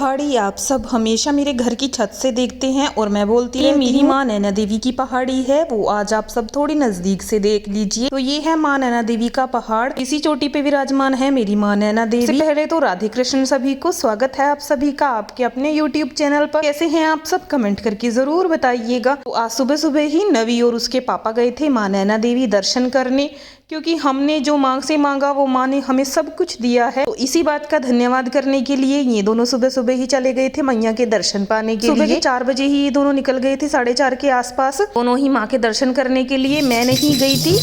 पहाड़ी आप सब हमेशा मेरे घर की छत से देखते हैं और मैं बोलती है मेरी माँ नैना देवी की पहाड़ी है, वो आज आप सब थोड़ी नजदीक से देख लीजिए। तो ये है माँ नैना देवी का पहाड़। इसी चोटी पे विराजमान है मेरी माँ नैना देवी। सबसे पहले तो राधे कृष्ण सभी को स्वागत है आप सभी का आपके अपने यूट्यूब चैनल पर। कैसे हैं आप सब कमेंट करके जरूर बताइएगा। तो आज सुबह सुबह ही नवी और उसके पापा गए थे माँ नैना देवी दर्शन करने, क्योंकि हमने जो मांग से मांगा वो माँ ने हमें सब कुछ दिया है। तो इसी बात का धन्यवाद करने के लिए ये दोनों सुबह सुबह ही चले गए थे मैया के दर्शन पाने के लिए। सुबह के 4 बजे ही ये दोनों निकल गए थे, 4:30 के आसपास दोनों ही माँ के दर्शन करने के लिए। मैं नहीं गई थी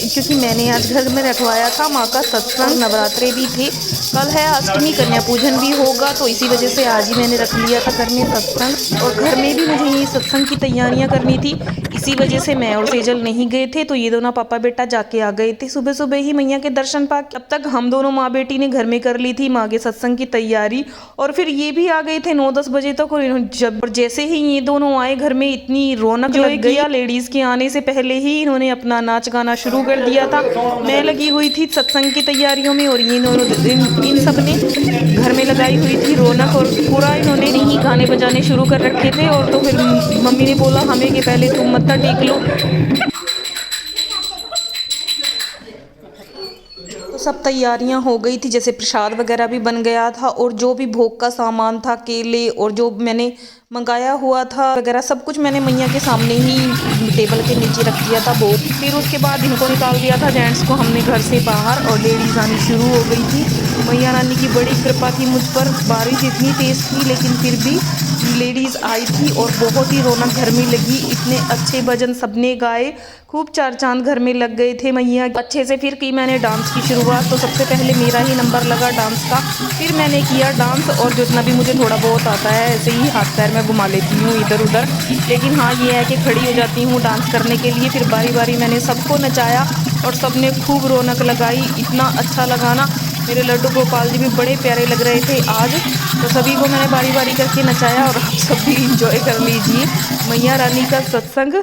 क्योंकि मैंने आज घर में रखवाया था माँ का सत्संग, नवरात्रे भी थे, कल है अष्टमी, कन्या पूजन भी होगा, तो इसी वजह से आज ही मैंने रख लिया था घर में सत्संग। और घर में भी मुझे ये सत्संग की तैयारियां करनी थी, इसी वजह से मैं और सेजल नहीं गए थे। तो ये दोनों पापा बेटा जाके आ गए थे सुबह सुबह ही मैया के दर्शन पाके। अब तक हम दोनों माँ बेटी ने घर में कर ली थी माँ के सत्संग की तैयारी, और फिर ये भी आ गए थे 9-10 बजे तक। और जैसे ही ये दोनों आए घर में इतनी रौनक लग गई। लेडीज के आने से पहले ही इन्होंने अपना नाच गाना शुरू कर दिया था। मैं लगी हुई थी सत्संग की तैयारियों में और ये इन सब ने घर में लगाई हुई थी रौनक, और पूरा इन्होंने ही गाने बजाने शुरू कर रखे थे। और तो फिर मम्मी ने बोला हमें कि पहले तुम मत्था टेक लो। तो सब तैयारियां हो गई थी, जैसे प्रसाद वगैरह भी बन गया था, और जो भी भोग का सामान था, केले और जो मैंने मंगाया हुआ था वगैरह सब कुछ मैंने मैया के सामने ही टेबल के नीचे रख दिया था भोग। फिर उसके बाद इनको निकाल दिया था जेंट्स को हमने घर से बाहर, और लेडीज आनी शुरू हो गई थी। मैया रानी की बड़ी कृपा थी मुझ पर, बारिश इतनी तेज थी लेकिन फिर भी लेडीज आई थी और बहुत ही रौनक घर में लगी। इतने अच्छे भजन सबने गाए, खूब चार चांद घर में लग गए थे मैया अच्छे से। फिर की मैंने डांस की शुरुआत, तो सबसे पहले मेरा ही नंबर लगा डांस का, फिर मैंने किया डांस। और जितना भी मुझे थोड़ा बहुत आता है ऐसे ही हाथ पैर में घुमा लेती हूँ इधर उधर, लेकिन हाँ ये है कि खड़ी हो जाती हूँ डांस करने के लिए। फिर बारी बारी मैंने सबको नचाया और सबने खूब रौनक लगाई, इतना अच्छा लगा ना। मेरे लड्डू गोपाल जी भी बड़े प्यारे लग रहे थे आज, तो सभी को मैंने बारी बारी करके नचाया। और आप सब भी इंजॉय कर लीजिए मैया रानी का सत्संग।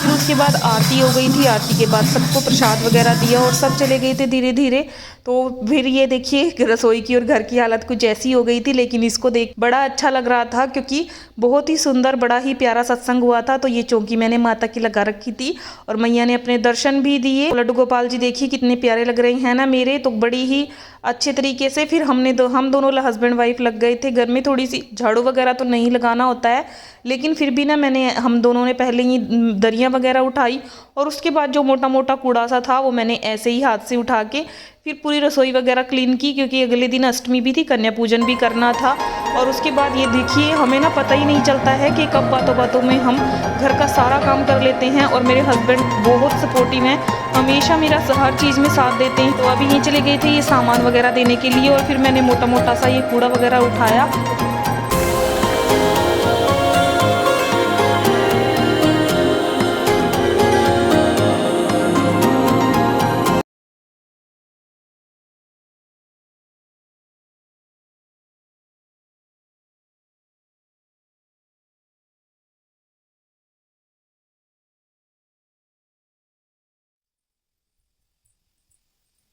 उसके बाद आरती हो गई थी, आरती के बाद सबको प्रसाद वगैरह दिया और सब चले गए थे धीरे धीरे। तो फिर ये देखिए रसोई की और घर की हालत कुछ ऐसी हो गई थी, लेकिन इसको देख बड़ा अच्छा लग रहा था क्योंकि बहुत ही सुंदर बड़ा ही प्यारा सत्संग हुआ था। तो ये चौकी मैंने माता की लगा रखी थी और मैया ने अपने दर्शन भी दिए। लड्डू गोपाल जी देखिए कितने प्यारे लग रहे हैं ना मेरे, तो बड़ी ही अच्छे तरीके से। फिर हम दोनों हस्बैंड वाइफ लग गए थे घर में। थोड़ी सी झाड़ू वगैरह तो नहीं लगाना होता है, लेकिन फिर भी ना हम दोनों ने पहले ही दरियाँ वगैरह उठाई, और उसके बाद जो मोटा मोटा कूड़ा सा था वो मैंने ऐसे ही हाथ से उठा के फिर पूरी रसोई वगैरह क्लीन की, क्योंकि अगले दिन अष्टमी भी थी, कन्या पूजन भी करना था। और उसके बाद ये देखिए हमें ना पता ही नहीं चलता है कि कब बातों बातों में हम घर का सारा काम कर लेते हैं। और मेरे हस्बैंड बहुत सपोर्टिव हैं, हमेशा मेरा हर चीज़ में साथ देते हैं। तो अभी ये चले गए थे ये सामान वगैरह देने के लिए, और फिर मैंने मोटा मोटा सा ये कूड़ा वगैरह उठाया।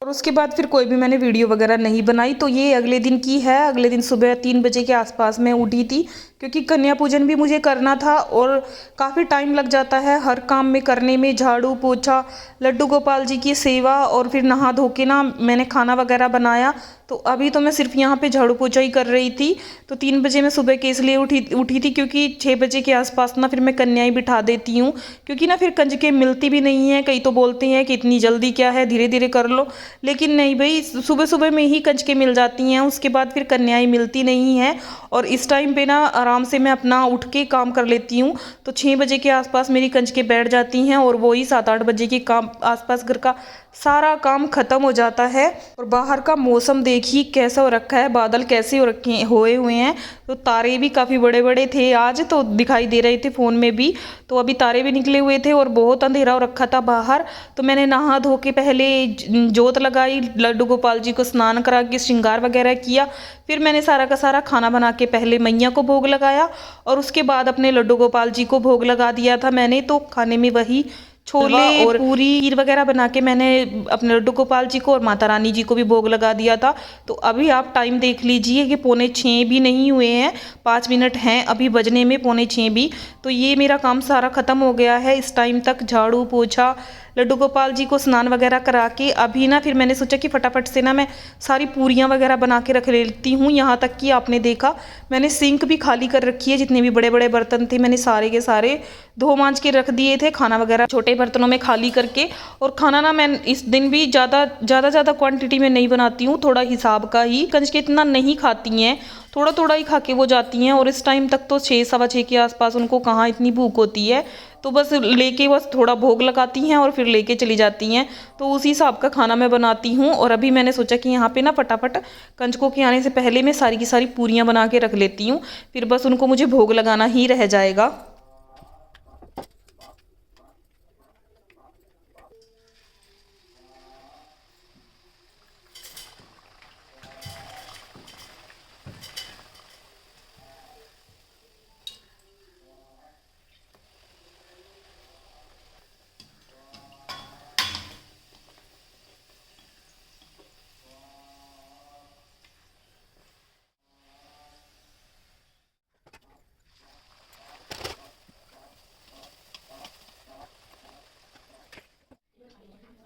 और उसके बाद फिर कोई भी मैंने वीडियो वगैरह नहीं बनाई। तो ये अगले दिन की है, अगले दिन सुबह 3 बजे के आसपास मैं उठी थी, क्योंकि कन्या पूजन भी मुझे करना था और काफ़ी टाइम लग जाता है हर काम में करने में, झाड़ू पोछा, लड्डू गोपाल जी की सेवा, और फिर नहा धो के ना मैंने खाना वगैरह बनाया। तो अभी तो मैं सिर्फ यहाँ पे झाड़ू पोछा ही कर रही थी। तो 3 बजे मैं सुबह के इसलिए उठी थी क्योंकि 6 बजे के आसपास ना फिर मैं कन्याएं बिठा देती हूँ, क्योंकि ना फिर कंजकें मिलती भी नहीं है। कई तो बोलते हैं कि इतनी जल्दी क्या है, धीरे धीरे कर लो, लेकिन नहीं भाई, सुबह सुबह में ही कंजकें मिल जाती हैं, उसके बाद फिर कन्याएं मिलती नहीं हैं। और इस टाइम पे ना आराम से मैं अपना उठ के काम कर लेती हूँ। तो 6 बजे के आसपास मेरी कंजकें बैठ जाती हैं, और वही 7-8 बजे के काम आसपास घर का सारा काम खत्म हो जाता है। और बाहर का मौसम देखिए कैसा हो रखा है, बादल कैसे हुए हुए हैं। तो तारे भी काफ़ी बड़े बड़े थे आज, तो दिखाई दे रहे थे फ़ोन में भी। तो अभी तारे भी निकले हुए थे और बहुत अंधेरा हो रखा था बाहर। तो मैंने नहा धो के पहले जोत लगाई, लड्डू गोपाल जी को स्नान करा के श्रृंगार वगैरह किया। फिर मैंने सारा का सारा खाना बना के पहले मैया को भोग लगाया, और उसके बाद अपने लड्डू गोपाल जी को भोग लगा दिया था मैंने। तो खाने में वही छोले और पूरी खीर वगैरह बना के मैंने अपने लड्डू गोपाल जी को और माता रानी जी को भी भोग लगा दिया था। तो अभी आप टाइम देख लीजिए कि 5:45 भी नहीं हुए हैं, 5 मिनट हैं अभी बजने में 5:45 भी। तो ये मेरा काम सारा ख़त्म हो गया है। इस टाइम तक झाड़ू पोछा, लड्डू गोपाल जी को स्नान वगैरह करा के अभी ना फिर मैंने सोचा कि फटाफट से ना मैं सारी पूरियाँ वगैरह बना के रख लेती हूँ। यहाँ तक कि आपने देखा मैंने सिंक भी खाली कर रखी है, जितने भी बड़े बड़े बर्तन थे मैंने सारे के सारे धो मांज के रख दिए थे, खाना वगैरह छोटे बर्तनों में खाली करके। और खाना ना मैं इस दिन भी ज़्यादा क्वांटिटी में नहीं बनाती हूँ, थोड़ा हिसाब का ही। कंजके इतना नहीं खाती हैं, थोड़ा थोड़ा ही खा के वो जाती हैं। और इस टाइम तक तो 6 सवा 6 के आसपास उनको कहाँ इतनी भूख होती है, तो बस लेके बस थोड़ा भोग लगाती हैं और फिर लेके चली जाती हैं। तो उसी हिसाब का खाना मैं बनाती हूँ। और अभी मैंने सोचा कि यहाँ पे ना फटाफट कंजकों के आने से पहले मैं सारी की सारी पूरियाँ बना के रख लेती हूँ, फिर बस उनको मुझे भोग लगाना ही रह जाएगा।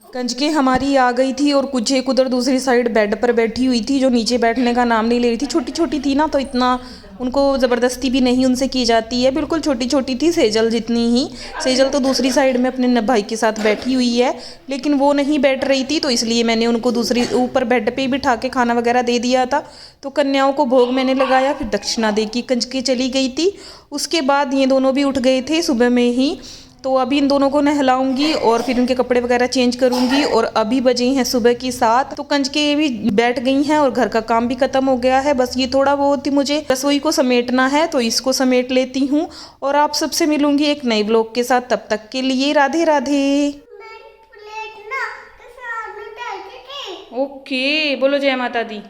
कंजके हमारी आ गई थी और कुछ एक उधर दूसरी साइड बेड पर बैठी हुई थी, जो नीचे बैठने का नाम नहीं ले रही थी। छोटी छोटी थी ना, तो इतना उनको ज़बरदस्ती भी नहीं उनसे की जाती है, बिल्कुल छोटी छोटी थी, सेजल जितनी ही। सेजल तो दूसरी साइड में अपने भाई के साथ बैठी हुई है, लेकिन वो नहीं बैठ रही थी, तो इसलिए मैंने उनको दूसरी ऊपर बेड पे ही बिठा के खाना वगैरह दे दिया था। तो कन्याओं को भोग मैंने लगाया, फिर दक्षिणा दे के कंजके चली गई थी। उसके बाद ये दोनों भी उठ गए थे सुबह में ही। तो अभी इन दोनों को नहलाऊंगी और फिर उनके कपड़े वगैरह चेंज करूंगी। और अभी बजे हैं सुबह की 7, तो कंजके भी बैठ गई हैं और घर का काम भी खत्म हो गया है। बस ये थोड़ा बहुत ही मुझे रसोई को समेटना है, तो इसको समेट लेती हूँ और आप सबसे मिलूंगी एक नए ब्लॉग के साथ। तब तक के लिए राधे राधे। ओके, बोलो जय माता दी।